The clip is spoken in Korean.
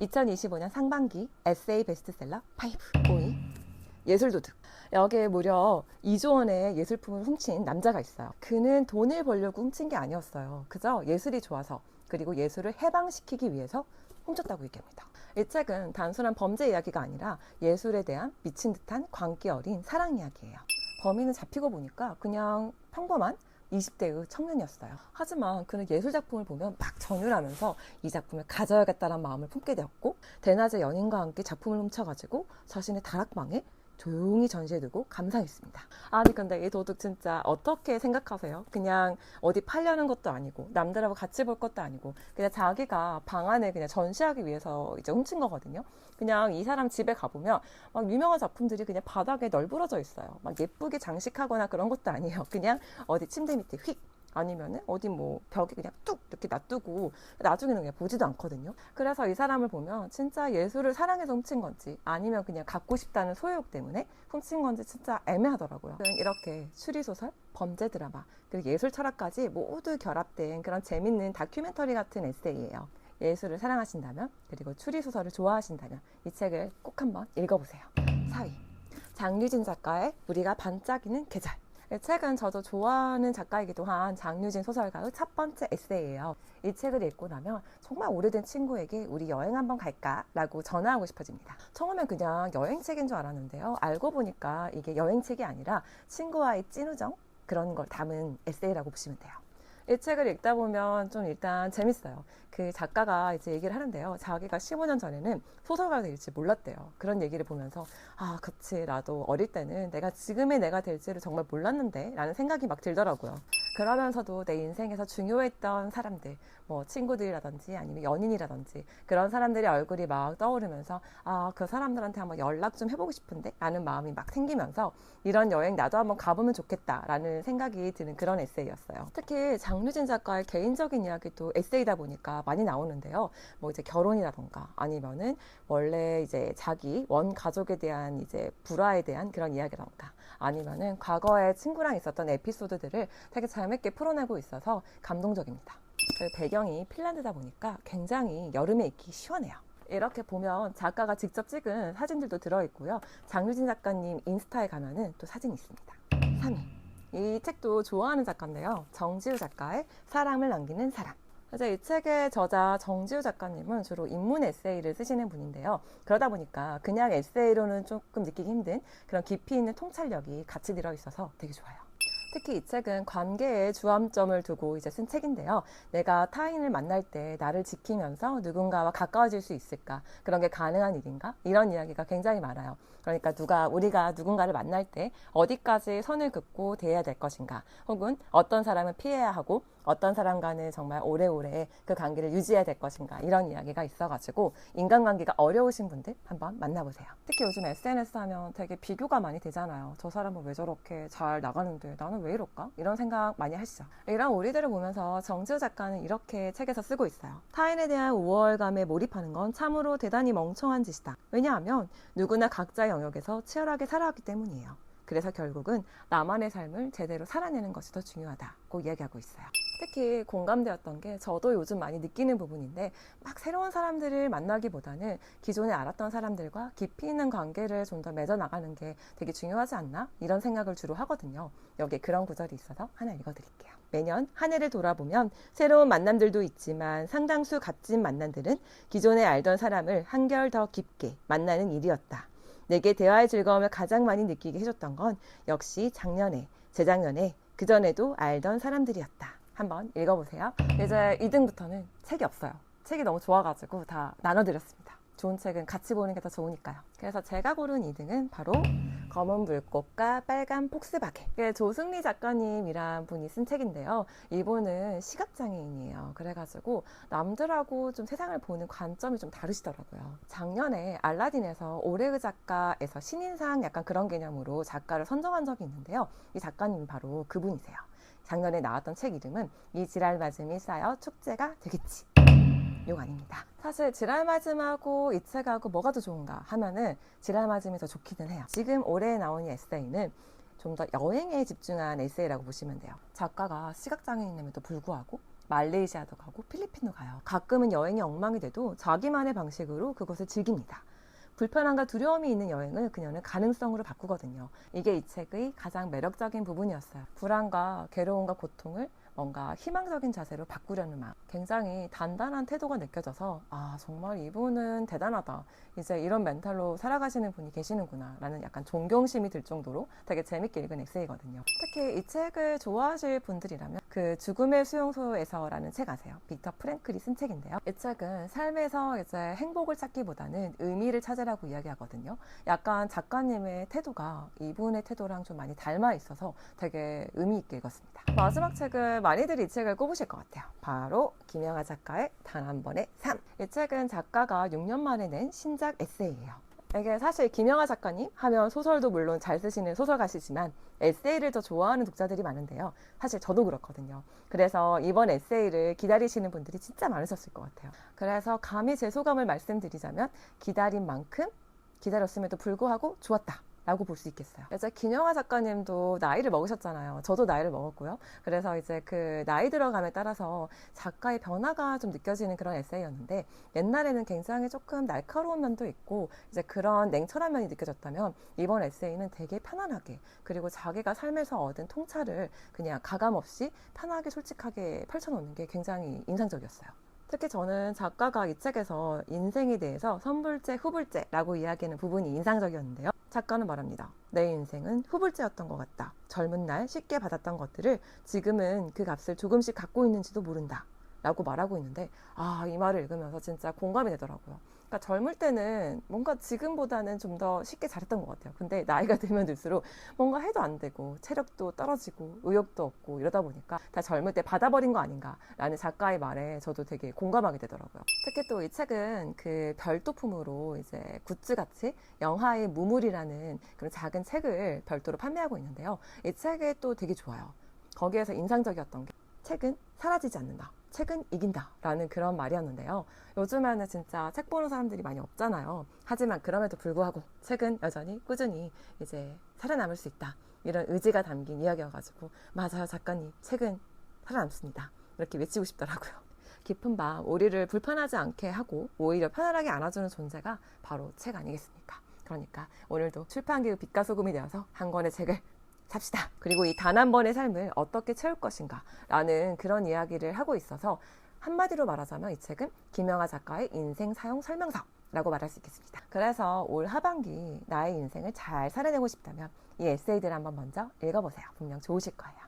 2025년 상반기 에세이 베스트셀러 5위 예술도둑. 여기에 무려 2조 원의 예술품을 훔친 남자가 있어요. 그는 돈을 벌려고 훔친 게 아니었어요. 그저 예술이 좋아서, 그리고 예술을 해방시키기 위해서 훔쳤다고 얘기합니다. 이 책은 단순한 범죄 이야기가 아니라 예술에 대한 미친 듯한 광기 어린 사랑 이야기예요. 범인은 잡히고 보니까 그냥 평범한 20대의 청년이었어요. 하지만 그는 예술 작품을 보면 막 전율하면서 이 작품을 가져야겠다는 마음을 품게 되었고, 대낮에 연인과 함께 작품을 훔쳐가지고 자신의 다락방에 조용히 전시해두고 감상했습니다. 아니 근데 이 도둑 진짜 어떻게 생각하세요? 그냥 어디 팔려는 것도 아니고 남들하고 같이 볼 것도 아니고 그냥 자기가 방 안에 그냥 전시하기 위해서 이제 훔친 거거든요. 그냥 이 사람 집에 가보면 막 유명한 작품들이 그냥 바닥에 널브러져 있어요. 막 예쁘게 장식하거나 그런 것도 아니에요. 그냥 어디 침대 밑에 휙, 아니면은 어디 뭐 벽에 그냥 뚝 이렇게 놔두고 나중에는 그냥 보지도 않거든요. 그래서 이 사람을 보면 진짜 예술을 사랑해서 훔친 건지 아니면 그냥 갖고 싶다는 소유욕 때문에 훔친 건지 진짜 애매하더라고요. 이렇게 추리소설, 범죄 드라마, 그리고 예술 철학까지 모두 결합된 그런 재밌는 다큐멘터리 같은 에세이예요. 예술을 사랑하신다면, 그리고 추리소설을 좋아하신다면 이 책을 꼭 한번 읽어보세요. 4위 장유진 작가의 우리가 반짝이는 계절. 이 책은 저도 좋아하는 작가이기도 한 장유진 소설가의 첫 번째 에세이예요. 이 책을 읽고 나면 정말 오래된 친구에게 우리 여행 한번 갈까? 라고 전화하고 싶어집니다. 처음엔 그냥 여행책인 줄 알았는데요. 알고 보니까 이게 여행책이 아니라 친구와의 찐우정? 그런 걸 담은 에세이라고 보시면 돼요. 이 책을 읽다 보면 좀 일단 재밌어요. 그 작가가 이제 얘기를 하는데요. 자기가 15년 전에는 소설가가 될지 몰랐대요. 그런 얘기를 보면서 아, 그치, 나도 어릴 때는 내가 지금의 내가 될지를 정말 몰랐는데 라는 생각이 막 들더라고요. 그러면서도 내 인생에서 중요했던 사람들, 뭐 친구들이라든지 아니면 연인이라든지 그런 사람들의 얼굴이 막 떠오르면서 아, 그 사람들한테 한번 연락 좀 해보고 싶은데 라는 마음이 막 생기면서 이런 여행 나도 한번 가보면 좋겠다 라는 생각이 드는 그런 에세이였어요. 특히 장유진 작가의 개인적인 이야기도 에세이다 보니까 많이 나오는데요. 뭐 이제 결혼이라던가 아니면은 원래 이제 자기 원 가족에 대한 이제 불화에 대한 그런 이야기라던가 아니면은 과거에 친구랑 있었던 에피소드들을 되게 재밌게 풀어내고 있어서 감동적입니다. 그 배경이 핀란드다 보니까 굉장히 여름에 있기 시원해요. 이렇게 보면 작가가 직접 찍은 사진들도 들어있고요. 장유진 작가님 인스타에 가면은 또 사진이 있습니다. 3위. 이 책도 좋아하는 작가인데요. 정지우 작가의 사람을 남기는 사람. 이제 이 책의 저자 정지우 작가님은 주로 인문 에세이를 쓰시는 분인데요. 그러다 보니까 그냥 에세이로는 조금 느끼기 힘든 그런 깊이 있는 통찰력이 같이 들어있어서 되게 좋아요. 특히 이 책은 관계에 주안점을 두고 이제 쓴 책인데요. 내가 타인을 만날 때 나를 지키면서 누군가와 가까워질 수 있을까? 그런 게 가능한 일인가? 이런 이야기가 굉장히 많아요. 그러니까 우리가 누군가를 만날 때 어디까지 선을 긋고 대해야 될 것인가? 혹은 어떤 사람은 피해야 하고 어떤 사람과는 정말 오래오래 그 관계를 유지해야 될 것인가? 이런 이야기가 있어가지고 인간관계가 어려우신 분들 한번 만나보세요. 특히 요즘 SNS 하면 되게 비교가 많이 되잖아요. 저 사람은 왜 저렇게 잘 나가는데 나는 왜 이럴까? 이런 생각 많이 하시죠. 이런 우리들을 보면서 정지우 작가는 이렇게 책에서 쓰고 있어요. 타인에 대한 우월감에 몰입하는 건 참으로 대단히 멍청한 짓이다. 왜냐하면 누구나 각자의 영역에서 치열하게 살아왔기 때문이에요. 그래서 결국은 나만의 삶을 제대로 살아내는 것이 더 중요하다고 이야기하고 있어요. 특히 공감되었던 게 저도 요즘 많이 느끼는 부분인데 막 새로운 사람들을 만나기보다는 기존에 알았던 사람들과 깊이 있는 관계를 좀 더 맺어나가는 게 되게 중요하지 않나? 이런 생각을 주로 하거든요. 여기에 그런 구절이 있어서 하나 읽어드릴게요. 매년 한 해를 돌아보면 새로운 만남들도 있지만 상당수 값진 만남들은 기존에 알던 사람을 한결 더 깊게 만나는 일이었다. 내게 대화의 즐거움을 가장 많이 느끼게 해줬던 건 역시 작년에, 재작년에, 그전에도 알던 사람들이었다. 한번 읽어보세요. 이제 2등부터는 책이 없어요. 책이 너무 좋아가지고 다 나눠드렸습니다. 좋은 책은 같이 보는 게 더 좋으니까요. 그래서 제가 고른 2등은 바로 검은 불꽃과 빨간 폭스바겐. 이게 조승리 작가님이란 분이 쓴 책인데요. 이분은 시각장애인이에요. 그래가지고 남들하고 좀 세상을 보는 관점이 좀 다르시더라고요. 작년에 알라딘에서 오레그 작가에서 신인상 약간 그런 개념으로 작가를 선정한 적이 있는데요. 이 작가님이 바로 그분이세요. 작년에 나왔던 책 이름은 이 지랄 맞음이 쌓여 축제가 되겠지. 욕 아닙니다. 사실 지랄 맞음하고 이 책하고 뭐가 더 좋은가 하면은 지랄 맞음이 더 좋기는 해요. 지금 올해 나온 이 에세이는 좀 더 여행에 집중한 에세이라고 보시면 돼요. 작가가 시각장애인임에도 불구하고 말레이시아도 가고 필리핀도 가요. 가끔은 여행이 엉망이 돼도 자기만의 방식으로 그것을 즐깁니다. 불편함과 두려움이 있는 여행을 그녀는 가능성으로 바꾸거든요. 이게 이 책의 가장 매력적인 부분이었어요. 불안과 괴로움과 고통을 뭔가 희망적인 자세로 바꾸려는 마음. 굉장히 단단한 태도가 느껴져서 아, 정말 이분은 대단하다. 이제 이런 멘탈로 살아가시는 분이 계시는구나 라는 약간 존경심이 들 정도로 되게 재밌게 읽은 에세이거든요. 특히 이 책을 좋아하실 분들이라면 그 죽음의 수용소에서라는 책 아세요? 빅터 프랭클이 쓴 책인데요. 이 책은 삶에서 이제 행복을 찾기보다는 의미를 찾으라고 이야기하거든요. 약간 작가님의 태도가 이분의 태도랑 좀 많이 닮아 있어서 되게 의미 있게 읽었습니다. 마지막 책은 많이들 이 책을 꼽으실 것 같아요. 바로 김영하 작가의 단 한 번의 삶. 이 책은 작가가 6년 만에 낸 신작 에세이예요. 이게 사실 김영하 작가님 하면 소설도 물론 잘 쓰시는 소설가시지만 에세이를 더 좋아하는 독자들이 많은데요. 사실 저도 그렇거든요. 그래서 이번 에세이를 기다리시는 분들이 진짜 많으셨을 것 같아요. 그래서 감히 제 소감을 말씀드리자면 기다린 만큼 기다렸음에도 불구하고 좋았다 라고 볼 수 있겠어요. 이제 김영하 작가님도 나이를 먹으셨잖아요. 저도 나이를 먹었고요. 그래서 이제 그 나이 들어감에 따라서 작가의 변화가 좀 느껴지는 그런 에세이였는데 옛날에는 굉장히 조금 날카로운 면도 있고 이제 그런 냉철한 면이 느껴졌다면 이번 에세이는 되게 편안하게 그리고 자기가 삶에서 얻은 통찰을 그냥 가감없이 편하게 솔직하게 펼쳐놓는 게 굉장히 인상적이었어요. 특히 저는 작가가 이 책에서 인생에 대해서 선불제, 후불제라고 이야기하는 부분이 인상적이었는데요. 작가는 말합니다. 내 인생은 후불제였던 것 같다. 젊은 날 쉽게 받았던 것들을 지금은 그 값을 조금씩 갖고 있는지도 모른다. 라고 말하고 있는데 이 말을 읽으면서 진짜 공감이 되더라고요. 그러니까 젊을 때는 뭔가 지금보다는 좀 더 쉽게 잘했던 것 같아요. 근데 나이가 들면 들수록 뭔가 해도 안 되고 체력도 떨어지고 의욕도 없고 이러다 보니까 다 젊을 때 받아버린 거 아닌가라는 작가의 말에 저도 되게 공감하게 되더라고요. 특히 또 이 책은 그 별도품으로 이제 굿즈같이 영하의 무물이라는 그런 작은 책을 별도로 판매하고 있는데요. 이 책이 또 되게 좋아요. 거기에서 인상적이었던 게 책은 사라지지 않는다. 책은 이긴다 라는 그런 말이었는데요. 요즘에는 진짜 책 보는 사람들이 많이 없잖아요. 하지만 그럼에도 불구하고 책은 여전히 꾸준히 이제 살아남을 수 있다. 이런 의지가 담긴 이야기여가지고 맞아요 작가님 책은 살아남습니다. 이렇게 외치고 싶더라고요. 깊은 밤 우리를 불편하지 않게 하고 오히려 편안하게 안아주는 존재가 바로 책 아니겠습니까? 그러니까 오늘도 출판기의 빛과 소금이 되어서 한 권의 책을 삽시다. 그리고 이 단 한 번의 삶을 어떻게 채울 것인가 라는 그런 이야기를 하고 있어서 한마디로 말하자면 이 책은 김영하 작가의 인생 사용 설명서라고 말할 수 있겠습니다. 그래서 올 하반기 나의 인생을 잘 살아내고 싶다면 이 에세이들 한번 먼저 읽어보세요. 분명 좋으실 거예요.